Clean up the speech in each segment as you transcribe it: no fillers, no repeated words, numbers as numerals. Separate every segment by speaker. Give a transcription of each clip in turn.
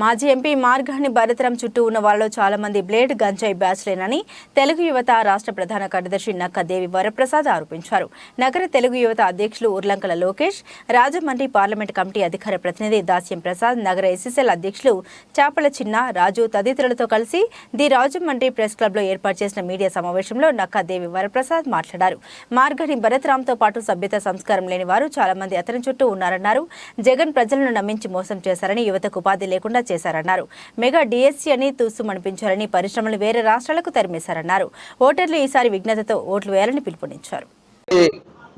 Speaker 1: మాజీ ఎంపీ మార్గాని భరతరాం చుట్టూ ఉన్న వాళ్ళలో చాలా మంది బ్లేడ్ గంజాయి బ్యాచ్లేనని తెలుగు యువత రాష్ట్ర ప్రధాన కార్యదర్శి నక్క దేవి వరప్రసాద్ ఆరోపించారు. నగర తెలుగు యువత అధ్యక్షులు ఉర్లంకల లోకేష్, రాజమండ్రి పార్లమెంట్ కమిటీ అధికార ప్రతినిధి దాస్యం ప్రసాద్, నగర ఎస్ఎస్ఎల్ అధ్యక్షులు చాపల చిన్న రాజు తదితరులతో కలిసి ది రాజమండ్రి ప్రెస్ క్లబ్లో ఏర్పాటు చేసిన మీడియా సమావేశంలో నక్క దేవి వరప్రసాద్ మాట్లాడారు. మార్గాని భరతరాంతో పాటు సభ్యత సంస్కారం లేని వారు చాలా మంది అతని చుట్టూ ఉన్నారన్నారు. జగన్ ప్రజలను నమ్మించి మోసం చేశారని, యువతకు ఉపాధి లేకుండా చేశారన్నారు. మెగా డిఎస్సీ అని తూసుమనిపించారని, పరిశ్రమలు వేరే రాష్ట్రాలకు తరిమేశారన్నారు. ఓటర్లు ఈసారి విజ్ఞతతో ఓట్లు వేయాలని పిలుపునిచ్చారు.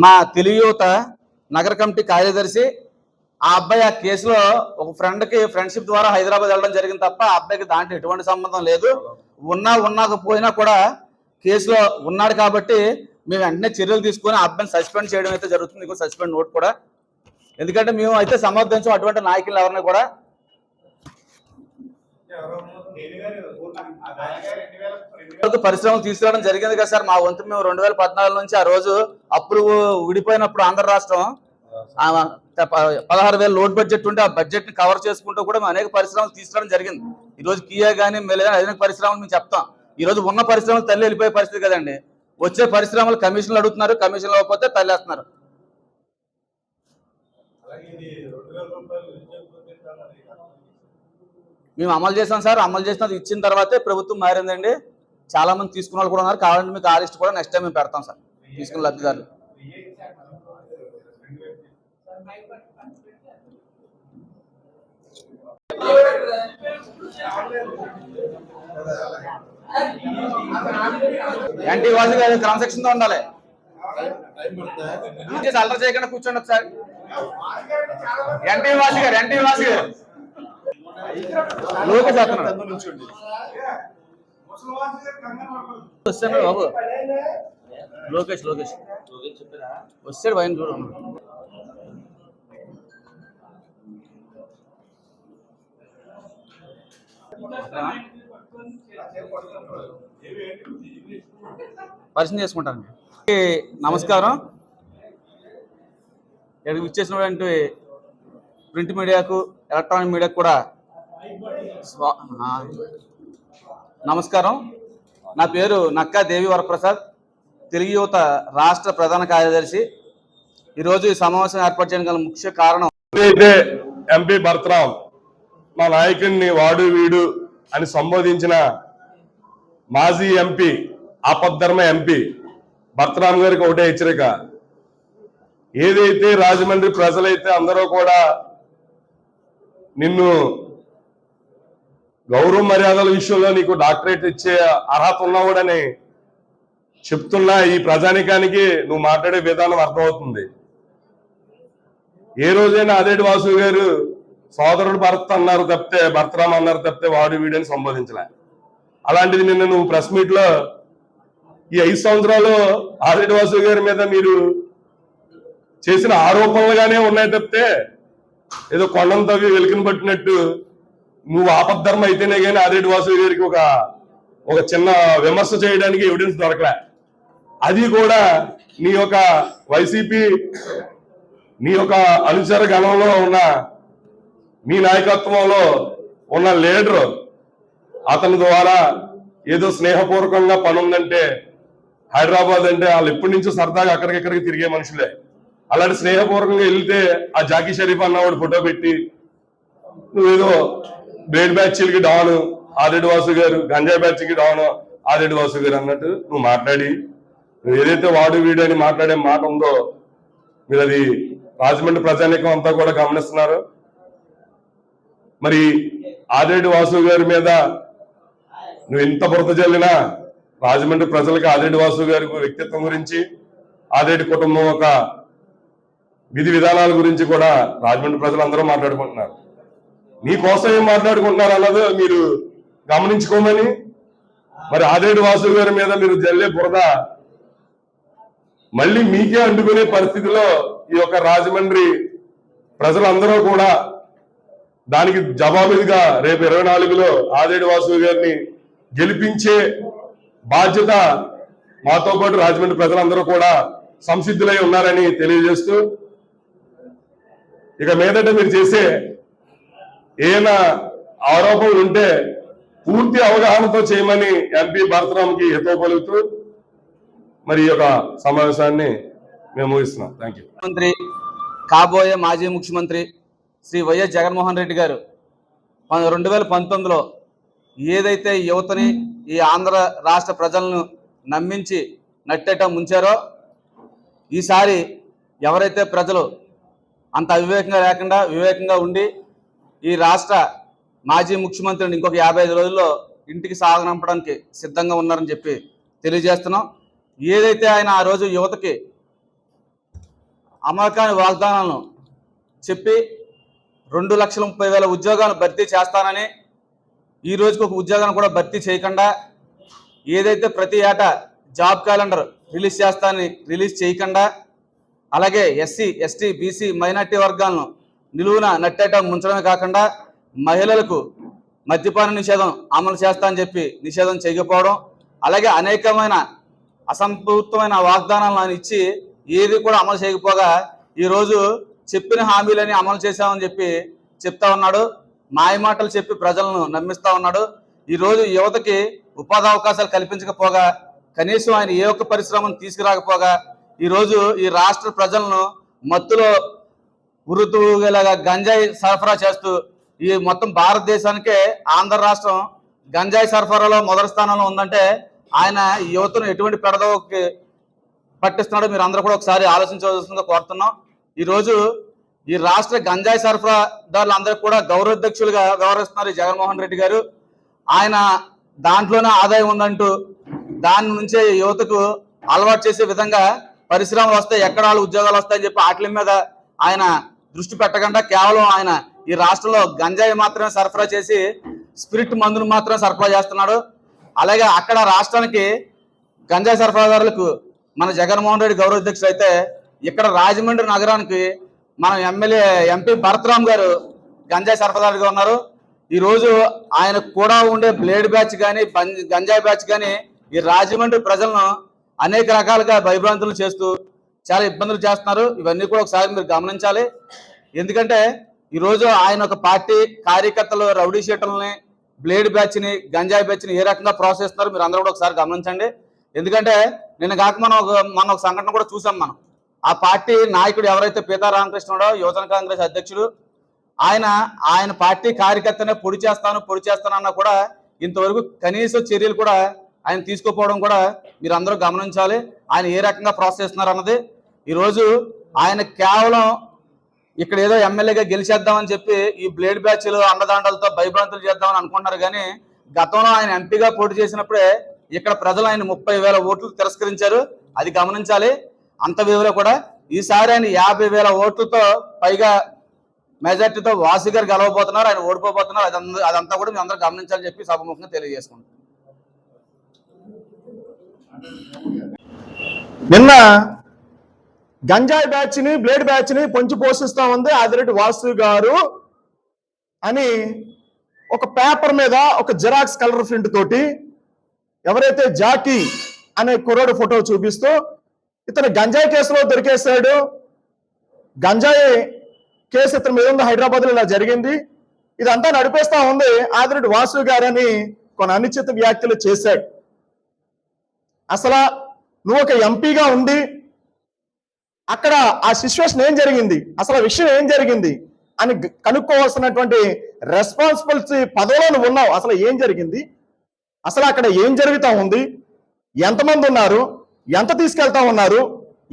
Speaker 2: మా తెలుగు యువత నగర కమిటీ కార్యదర్శి ఆ అబ్బాయి ఆ కేసులో ఒక ఫ్రెండ్షిప్ ద్వారా హైదరాబాద్ వెళ్ళడం జరిగింది తప్ప ఆ అబ్బాయికి దాంట్లో ఎటువంటి సంబంధం లేదు. ఉన్నాకపోయినా కూడా కేసులో ఉన్నాడు కాబట్టి మేము వెంటనే చర్యలు తీసుకొని ఆ అబ్బాయిని సస్పెండ్ చేయడం అయితే జరుగుతుంది. సస్పెండ్ నోట్ కూడా, ఎందుకంటే మేము అయితే సమర్థించం అటువంటి నాయకులు ఎవరిని కూడా. పరిశ్రమలు తీసుకురావడం జరిగింది కదా సార్. మా వంతు మేము 2014 నుంచి ఆ రోజు అప్పుడు విడిపోయినప్పుడు ఆంధ్ర రాష్ట్రం 16,000 లోడ్ బడ్జెట్ ఉంటే ఆ బడ్జెట్ ని కవర్ చేసుకుంటూ కూడా మేము అనేక పరిశ్రమలు తీసుకురావడం జరిగింది. ఈ రోజు కియా కానీ అనేక పరిశ్రమలు మేము చెప్తాం. ఈ రోజు ఉన్న పరిశ్రమలు తల్లి వెళ్ళిపోయే పరిస్థితి కదండి. వచ్చే పరిశ్రమలు కమిషన్లు అడుగుతున్నారు, కమిషన్లు ఇవ్వకపోతే తల్లేస్తున్నారు. మేము అమలు చేసాం సార్. అమలు చేసినది ఇచ్చిన తర్వాతే ప్రభుత్వం మారిందండి. చాలా మంది తీసుకున్న వాళ్ళు కూడా ఉన్నారు. కావాలంటే మీకు ఆ లిస్ట్ కూడా నెక్స్ట్ టైం మేము పెడతాం సార్. తీసుకున్న లబ్ధిదారులు యాంటీ వాసి గారు క్రమశిక్షణ తో ఉండాలి. అల్లరి చేయకుండా కూర్చోండి ఒకసారి. యాంటీ వాసి గారు లోకేష్ వస్తాడు బాబు. లోకేష్ వస్తాడు పైన చూడండి. పరిచయం చేసుకుంటాను. నమస్కారం. ఇక్కడికి ఇచ్చేసినటువంటి ప్రింట్ మీడియాకు, ఎలక్ట్రానిక్ మీడియాకు కూడా నమస్కారం. నా పేరు నక్కా దేవి వరప్రసాద్, తెలుగు యువత రాష్ట్ర ప్రధాన కార్యదర్శి. ఈరోజు ఈ సమావేశం ఏర్పాటు చేయడం గల ముఖ్య కారణం,
Speaker 3: ఎంపీ భరతరాం మా నాయకుడిని వాడు వీడు అని సంబోధించిన మాజీ ఎంపీ, ఆపద్ధర్మ ఎంపీ భరతరాం గారికి ఒకటే హెచ్చరిక. ఏదైతే రాజమండ్రి ప్రజలైతే అందరూ కూడా నిన్ను గౌరవ మర్యాదల విషయంలో నీకు డాక్టరేట్ ఇచ్చే అర్హత ఉన్నావుడని చెప్తున్నా ఈ ప్రజానికానికి నువ్వు మాట్లాడే విధానం అర్థమవుతుంది. ఏ రోజైనా అదేటి వాసు గారు సోదరుడు భరతరాం అన్నారు తప్పితే వాడు వీడని సంబోధించలే. అలాంటిది నిన్న నువ్వు ప్రెస్ మీట్ లో ఈ 5 సంవత్సరాలు ఆదేటి వాసు గారి మీద మీరు చేసిన ఆరోపణలుగానే ఉన్నాయి తప్పితే ఏదో కొండం తవ్వి వెలికిన పట్టినట్టు నువ్వు ఆపద్ధర్మ అయితేనే కానీ ఆదేటి వాసు గారికి ఒక చిన్న విమర్శ చేయడానికి ఎవిడెన్స్ దొరకలే. అది కూడా నీ యొక్క వైసీపీ, నీ యొక్క అనుచర గణంలో ఉన్న మీ నాయకత్వంలో ఉన్న లీడరు అతని ద్వారా ఏదో స్నేహపూర్వకంగా పని ఉందంటే, హైదరాబాద్ అంటే వాళ్ళు ఎప్పటి నుంచో సరదాగా అక్కడికిక్కడికి తిరిగే మనుషులే. అలాంటి స్నేహపూర్వకంగా వెళ్తే ఆ జాకీ షరీఫ్ అన్నవాడు ఫోటో పెట్టి నువ్వేదో బ్లేడ్ బ్యాచ్లకి డాను ఆదేటి వాసు గారు, గంజాయి బ్యాచ్కి డాను ఆదేటి వాసు గారు అన్నట్టు నువ్వు మాట్లాడి, నువ్వు ఏదైతే వాడు వీడు అని మాట్లాడే మాట ఉందో మీరు అది రాజమండ్రి ప్రజానీకం అంతా కూడా గమనిస్తున్నారు. మరి ఆదేటి వాసు గారి మీద నువ్వు ఎంత బురద జల్లినా రాజమండ్రి ప్రజలకు ఆదేటి వాసు గారి వ్యక్తిత్వం గురించి, ఆదేటి కుటుంబం ఒక విధి విధానాల గురించి కూడా రాజమండ్రి ప్రజలందరూ మాట్లాడుకుంటున్నారు. నీ కోసం ఏం మాట్లాడుకుంటున్నారు అన్నది మీరు గమనించుకోమని. మరి ఆదేటి వాసు గారి మీద మీరు జల్లే బురద మళ్ళీ మీకే అంటుకునే పరిస్థితిలో ఈ యొక్క రాజమండ్రి ప్రజలందరూ కూడా దానికి జవాబుగా రేపు 24లో ఆదేటి వాసు గారిని గెలిపించే బాధ్యత మాతో పాటు రాజమండ్రి ప్రజలందరూ కూడా సంసిద్ధులై ఉన్నారని తెలియజేస్తూ, ఇక మీదట మీరు చేసే ఏమైనా ఆరోపణలు ఉంటే పూర్తి అవగాహనతో చేయమని ఎంపీ భరతరామ్కి హితవు పలుకుతూ మరి ఈ యొక్క సమావేశాన్ని మేము ముగిస్తున్నాం. Thank you.
Speaker 2: ముఖ్యమంత్రి కాబోయే మాజీ ముఖ్యమంత్రి శ్రీ వైఎస్ జగన్మోహన్ రెడ్డి గారు 2019లో ఏదైతే యువతని ఈ ఆంధ్ర రాష్ట్ర ప్రజలను నమ్మించి నట్టేట ముంచారో ఈసారి ఎవరైతే ప్రజలు అంత అవివేకంగా లేకుండా వివేకంగా ఉండి ఈ రాష్ట్ర మాజీ ముఖ్యమంత్రిని ఇంకొక 55 రోజుల్లో ఇంటికి సాగనంపడానికి సిద్ధంగా ఉన్నారని చెప్పి తెలియజేస్తున్నాం. ఏదైతే ఆయన ఆ రోజు యువతకి అమరకాని వాగ్దానాలను చెప్పి 2,30,000 ఉద్యోగాలు భర్తీ చేస్తానని ఈ రోజుకి ఒక ఉద్యోగాన్ని కూడా భర్తీ చేయకుండా ఏదైతే ప్రతి ఏటా జాబ్ క్యాలెండర్ రిలీజ్ చేస్తానని రిలీజ్ చేయకుండా అలాగే ఎస్సీ ఎస్టీ బీసీ మైనార్టీ వర్గాలను నిలువున నట్టేట ముంచడమే కాకుండా మహిళలకు మద్యపాన నిషేధం అమలు చేస్తా అని చెప్పి నిషేధం చేయకపోవడం అలాగే అనేకమైన అసంపూర్తమైన వాగ్దానాలను ఆయన ఇచ్చి ఏది కూడా అమలు చేయకపోగా ఈరోజు చెప్పిన హామీలని అమలు చేశామని చెప్పి చెప్తా ఉన్నాడు. మాయమాటలు చెప్పి ప్రజలను నమ్మిస్తా ఉన్నాడు. ఈరోజు యువతకి ఉపాధి అవకాశాలు కల్పించకపోగా కనీసం ఆయన ఏ ఒక్క పరిశ్రమను తీసుకురాకపోగా ఈరోజు ఈ రాష్ట్ర ప్రజలను మత్తులో ఉరుతుగలాగా గంజాయి సరఫరా చేస్తూ ఈ మొత్తం భారతదేశానికే ఆంధ్ర రాష్ట్రం గంజాయి సరఫరాలో మొదటి స్థానంలో ఉందంటే ఆయన యువతను ఎటువంటి పెడదోకి పట్టిస్తున్నాడో మీరు అందరూ కూడా ఒకసారి ఆలోచించవలసిందిగా కోరుతున్నాం. ఈరోజు ఈ రాష్ట్ర గంజాయి సరఫరాదారులు అందరికీ కూడా గౌరవాధ్యక్షులుగా వ్యవహరిస్తున్నారు జగన్మోహన్ రెడ్డి గారు. ఆయన దాంట్లోనే ఆదాయం ఉందంటూ దాని నుంచే యువతకు అలవాటు చేసే విధంగా పరిశ్రమలు వస్తాయి, ఎక్కడ వాళ్ళు ఉద్యోగాలు వస్తాయని చెప్పి వాటి మీద ఆయన దృష్టి పెట్టకుండా కేవలం ఆయన ఈ రాష్ట్రంలో గంజాయి మాత్రమే సరఫరా చేసి స్పిరిట్ మందును మాత్రమే సరఫరా చేస్తున్నాడు. అలాగే అక్కడ రాష్ట్రానికి గంజాయి సరఫరాదారులకు మన జగన్మోహన్ రెడ్డి గౌరవాధ్యక్షులు అయితే ఇక్కడ రాజమండ్రి నగరానికి మన ఎంపీ భరతరామ్ గారు గంజాయి సరఫరాదారుగా ఉన్నారు. ఈరోజు ఆయన కూడా ఉండే బ్లేడ్ బ్యాచ్ కానీ గంజాయి బ్యాచ్ కానీ ఈ రాజమండ్రి ప్రజలను అనేక రకాలుగా భయభ్రాంతులు చేస్తూ చాలా ఇబ్బందులు చేస్తున్నారు. ఇవన్నీ కూడా ఒకసారి మీరు గమనించాలి. ఎందుకంటే ఈరోజు ఆయన ఒక పార్టీ కార్యకర్తలు రౌడీ షీటర్లని బ్లేడ్ బ్యాచ్ని గంజాయి బ్యాచ్ని ఏ రకంగా ప్రోత్సహిస్తున్నారు మీరు అందరూ కూడా ఒకసారి గమనించండి. ఎందుకంటే నిన్న కాక మనం ఒక సంఘటన కూడా చూసాం. మనం ఆ పార్టీ నాయకుడు ఎవరైతే పీతా రామకృష్ణుడో యువజన కాంగ్రెస్ అధ్యక్షుడు ఆయన పార్టీ కార్యకర్తనే పొడి చేస్తానన్నా కూడా ఇంతవరకు కనీస చర్యలు కూడా ఆయన తీసుకోపోవడం కూడా మీరు అందరూ గమనించాలి. ఆయన ఏ రకంగా ప్రోత్సహిస్తున్నారు అన్నది. ఈరోజు ఆయన కేవలం ఇక్కడ ఏదో ఎమ్మెల్యేగా గెలిచేద్దామని చెప్పి ఈ బ్లేడ్ బ్యాచ్లు అండదాండలతో భయభ్రాంతులు చేద్దామని అనుకుంటున్నారు. కానీ గతంలో ఆయన ఎంపీగా పోటీ చేసినప్పుడే ఇక్కడ ప్రజలు ఆయన 30,000 ఓట్లు తిరస్కరించారు. అది గమనించాలి. అంత వివరణ కూడా ఈసారి ఆయన 50,000 ఓట్లతో పైగా మెజార్టీతో వాసు గారు గెలవబోతున్నారు, ఆయన ఓడిపోబోతున్నారు. అదంతా కూడా మీ అందరూ గమనించాలని చెప్పి సభముఖంగా తెలియజేసుకుంటాం.
Speaker 4: నిన్న గంజాయి బ్యాచ్ ని బ్లేడ్ బ్యాచ్ ని పొంచి పోషిస్తా ఉంది ఆదిరెడ్డి వాసు గారు అని ఒక పేపర్ మీద ఒక జిరాక్స్ కలర్ ప్రింట్ తోటి ఎవరైతే జాకీ అనే కుర్రాడు ఫోటో చూపిస్తూ ఇతను గంజాయి కేసులో దొరికేశాడు, గంజాయి కేసు ఇతని మీద ఉంది, హైదరాబాద్ లో ఇలా జరిగింది, ఇదంతా నడిపేస్తా ఉంది ఆదిరెడ్డి వాసు గారని కొన్ని అనుచిత వ్యాఖ్యలు చేశాడు. అసలు నువ్వు ఒక ఎంపీగా ఉండి అక్కడ ఆ సిచ్యువేషన్ ఏం జరిగింది, అసలు విషయం ఏం జరిగింది అని కనుక్కోవాల్సినటువంటి రెస్పాన్సిబిలిటీ పదవిలో నువ్వు ఉన్నావు. అసలు ఏం జరిగింది, అసలు అక్కడ ఏం జరుగుతూ ఉంది, ఎంతమంది ఉన్నారు, ఎంత తీసుకెళ్తా ఉన్నారు,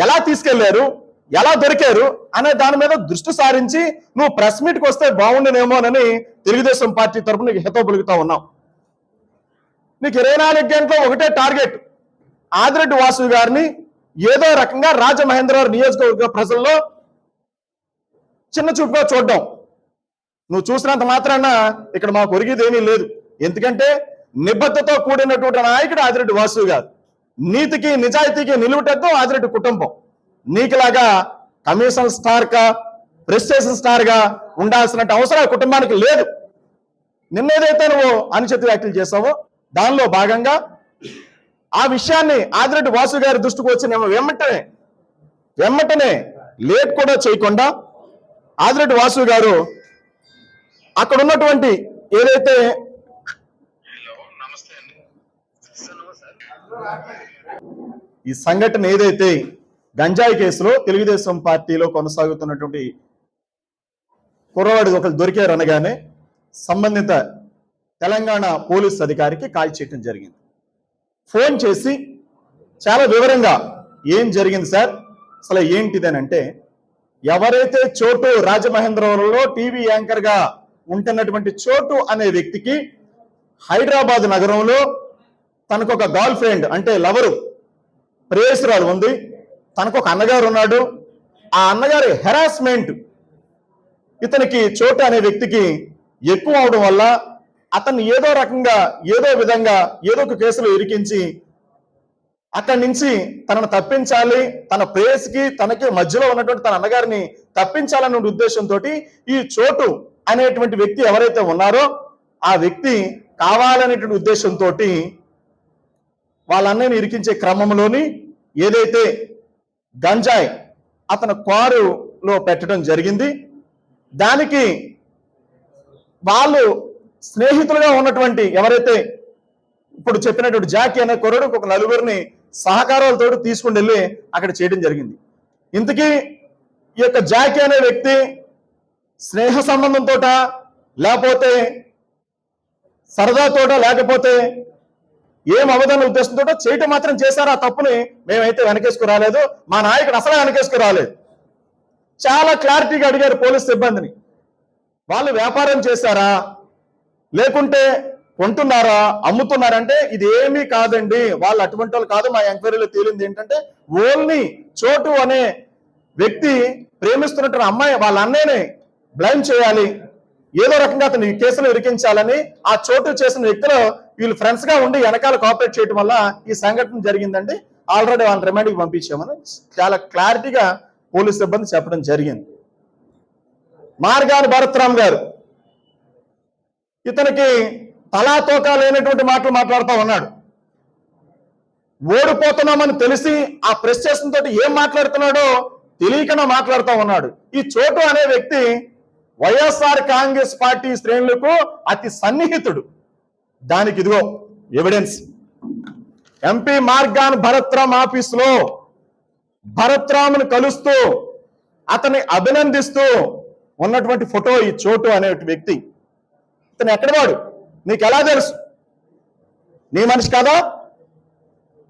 Speaker 4: ఎలా తీసుకెళ్లారు, ఎలా దొరికారు అనే దాని మీద దృష్టి సారించి నువ్వు ప్రెస్ మీట్కి వస్తే బాగుండేనేమోనని తెలుగుదేశం పార్టీ తరఫున నీకు హితవు పలుకుతా ఉన్నావు. నీకు 24 గంటలు ఒకటే టార్గెట్, ఆదిరెడ్డి వాసు గారిని ఏదో రకంగా రాజమహేంద్రవరం నియోజకవర్గ ప్రజల్లో చిన్న చూపుగా చూడడం. నువ్వు చూసినంత మాత్రాన ఇక్కడ మాకు ఒరిగేది ఏమీ లేదు. ఎందుకంటే నిబద్ధతతో కూడినటువంటి నాయకుడు ఆదిరెడ్డి వాసు గారు, నీతికి నిజాయితీకి నిలువుటద్దు ఆదిరెడ్డి కుటుంబం. నీకులాగా కమిషన్ స్టార్ గా ప్రెస్టేషన్ స్టార్ గా ఉండాల్సిన అవసరం కుటుంబానికి లేదు. నిన్నేదైతే నువ్వు అనుచిత వ్యాఖ్యలు చేసావో దానిలో భాగంగా ఆ విషయాన్ని ఆదిరెడ్డి వాసు గారి దృష్టికి వచ్చి వెమ్మటనే లేట్ కూడా చేయకుండా ఆదిరెడ్డి వాసు గారు అక్కడ ఉన్నటువంటి ఏదైతే ఈ సంఘటన ఏదైతే గంజాయి కేసులో తెలుగుదేశం పార్టీలో కొనసాగుతున్నటువంటి కుర్రవాడు ఒకరు దొరికారు అనగానే సంబంధిత తెలంగాణ పోలీస్ అధికారికి కాల్ చేయడం జరిగింది. ఫోన్ చేసి చాలా వివరంగా ఏం జరిగింది సార్, అసలు ఏంటిదనంటే, ఎవరైతే చోటు రాజమహేంద్రవరంలో టీవీ యాంకర్ గా ఉంటున్నటువంటి చోటు అనే వ్యక్తికి హైదరాబాద్ నగరంలో తనకు ఒక గర్ల్ ఫ్రెండ్ అంటే లవరు ప్రేయసురాలు ఉంది, తనకు ఒక అన్నగారు ఉన్నాడు. ఆ అన్నగారి హెరాస్మెంట్ ఇతనికి చోటు అనే వ్యక్తికి ఎక్కువ అవడం వల్ల అతన్ని ఏదో రకంగా ఏదో విధంగా ఏదో ఒక కేసులో ఇరికించి అక్కడి నుంచి తనను తప్పించాలి, తన ప్రేయస్కి తనకి మధ్యలో ఉన్నటువంటి తన అన్నగారిని తప్పించాలనే ఉద్దేశంతో ఈ చోటు అనేటువంటి వ్యక్తి ఎవరైతే ఉన్నారో ఆ వ్యక్తి కావాలనేటువంటి ఉద్దేశంతో వాళ్ళ అన్నయ్యని ఇరికించే క్రమంలోని ఏదైతే గంజాయి అతను కారులో పెట్టడం జరిగింది. దానికి వాళ్ళు స్నేహితులుగా ఉన్నటువంటి ఎవరైతే ఇప్పుడు చెప్పినటువంటి జాకీ అనే కుర్రడు ఒక నలుగురిని సహకారాలతో తీసుకుని వెళ్ళి అక్కడ చేయడం జరిగింది. ఇంతకీ ఈ యొక్క జాకీ అనే వ్యక్తి స్నేహ సంబంధంతో లేకపోతే సరదాతోట లేకపోతే ఏం అవధాన ఉద్దేశంతో చేయటం మాత్రం చేశారు. ఆ తప్పుని మేమైతే వెనకేసుకు రాలేదు, మా నాయకుడు అసలు వెనకేసుకు రాలేదు. చాలా క్లారిటీగా అడిగారు పోలీస్ సిబ్బందిని, వాళ్ళు వ్యాపారం చేశారా లేకుంటే కొంటున్నారా అమ్ముతున్నారంటే ఇది ఏమీ కాదండి, వాళ్ళు అటువంటి వాళ్ళు కాదు. మా ఎంక్వైరీలో తేలింది ఏంటంటే ఓన్లీ చోటు అనే వ్యక్తి ప్రేమిస్తున్నట్టు అమ్మాయి వాళ్ళ అన్నయ్యని బ్లైమ్ చేయాలి, ఏదో రకంగా అతను ఈ కేసులో ఇరికించాలని ఆ చోటు చేసిన వ్యక్తులు వీళ్ళు ఫ్రెండ్స్ గా ఉండి వెనకాల కోఆపరేట్ చేయడం వల్ల ఈ సంఘటన జరిగిందండి. ఆల్రెడీ వాళ్ళని రిమాండ్కి పంపించామని చాలా క్లారిటీగా పోలీస్ సిబ్బంది చెప్పడం జరిగింది. మార్గాని భరత్రామ్ గారు ఇతనికి తలా తోకా లేనటువంటి మాటలు మాట్లాడుతూ ఉన్నాడు. ఓడిపోతున్నామని తెలిసి ఆ ప్రెస్ చేసిన తోటి ఏం మాట్లాడుతున్నాడో తెలియకుండా మాట్లాడుతూ ఉన్నాడు. ఈ చోటు అనే వ్యక్తి వైఎస్ఆర్ కాంగ్రెస్ పార్టీ శ్రేణులకు అతి సన్నిహితుడు. దానికి ఇదిగో ఎవిడెన్స్. ఎంపీ మార్గాన్ భరత్రామ్ ఆఫీసులో భరత్రామ్ను కలుస్తూ అతన్ని అభినందిస్తూ ఉన్నటువంటి ఫోటో ఈ చోటు అనే వ్యక్తి. ఇతను ఎక్కడవాడు నీకు ఎలా తెలుసు? నీ మనిషి కదా?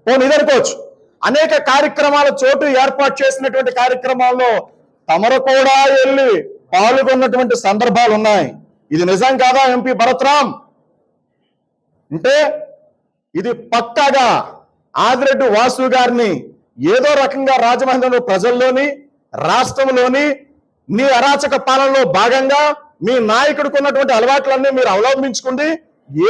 Speaker 4: నిదరుకోవచ్చు. అనేక కార్యక్రమాల చోటు ఏర్పాటు చేసినటువంటి కార్యక్రమాల్లో తమరు కూడా వెళ్ళి పాల్గొన్నటువంటి సందర్భాలు ఉన్నాయి. ఇది నిజం కాదా ఎంపీ భరత్రామ్? అంటే ఇది పక్కాగా ఆదిరెడ్డి వాసు గారిని ఏదో రకంగా రాజమహేంద్రంలో ప్రజల్లోని రాష్ట్రంలోని నీ అరాచక పాలనలో భాగంగా మీ నాయకుడికి ఉన్నటువంటి అలవాట్లన్నీ మీరు అవలంబించుకుంది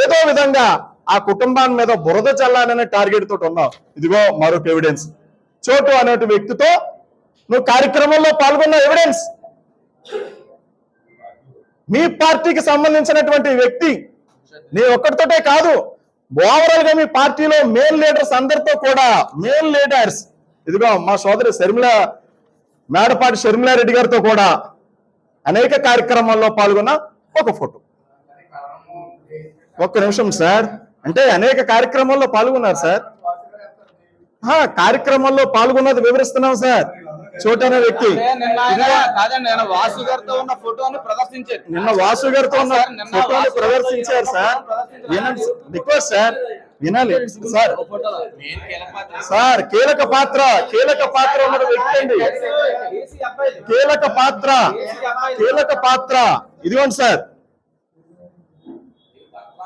Speaker 4: ఏదో విధంగా ఆ కుటుంబాన్ని మీద బురద చల్లాలనే టార్గెట్ తోటి ఉన్నావు. ఇదిగో మరొక ఎవిడెన్స్. చోటు అనే వ్యక్తితో నువ్వు కార్యక్రమంలో పాల్గొన్న ఎవిడెన్స్. మీ పార్టీకి సంబంధించినటువంటి వ్యక్తి నీ ఒక్కడితోటే కాదు, ఓవరాల్ గా మీ పార్టీలో మేల్ లీడర్స్ అందరితో కూడా మేల్ లీడర్స్ ఇదిగో మా సోదరి మేడపాటి షర్మిలారెడ్డి గారితో కూడా అనేక కార్యక్రమాల్లో పాల్గొన్న ఒక ఫోటో. ఒక్క నిమిషం సార్, అంటే అనేక కార్యక్రమాల్లో పాల్గొన్నారు సార్. కార్యక్రమాల్లో పాల్గొన్నది వివరిస్తున్నాం సార్. చోటు అనే వ్యక్తి
Speaker 2: నిన్న వాసు గారితో ఉన్న ఫోటోని ప్రదర్శించారు.
Speaker 4: నిన్న వాసు గారితో ఉన్న ఫోటోని ప్రదర్శించారు సార్. వినండి రిక్వెస్ట్ సార్, వినాలి సార్. సార్ కీలక పాత్ర ఉన్న వ్యక్తి అండి. కీలక పాత్ర ఇదిగోండి సార్.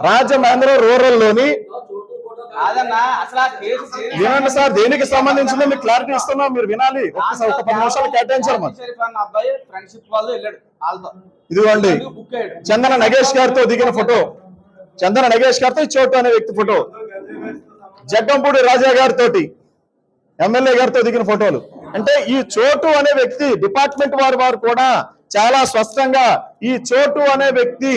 Speaker 4: రాజమహేంద్రం రూరల్ లోని వినండి సార్, దేనికి సంబంధించిందో మీకు క్లారిటీ ఇస్తున్నాం, మీరు వినాలి. ఒక్కసారి ఒక 10 నిమిషాలు కేటాయించారు. ఇదిగోండి చందన నగేష్ గారితో దిగిన ఫోటో. చందన నగేష్ గారితో చోటు అనే వ్యక్తి ఫోటో. జగ్గంపూడి రాజా గారితో ఎమ్మెల్యే గారితో దిగిన ఫోటోలు. అంటే ఈ చోటు అనే వ్యక్తి డిపార్ట్మెంట్ వారు కూడా చాలా స్పష్టంగా ఈ చోటు అనే వ్యక్తి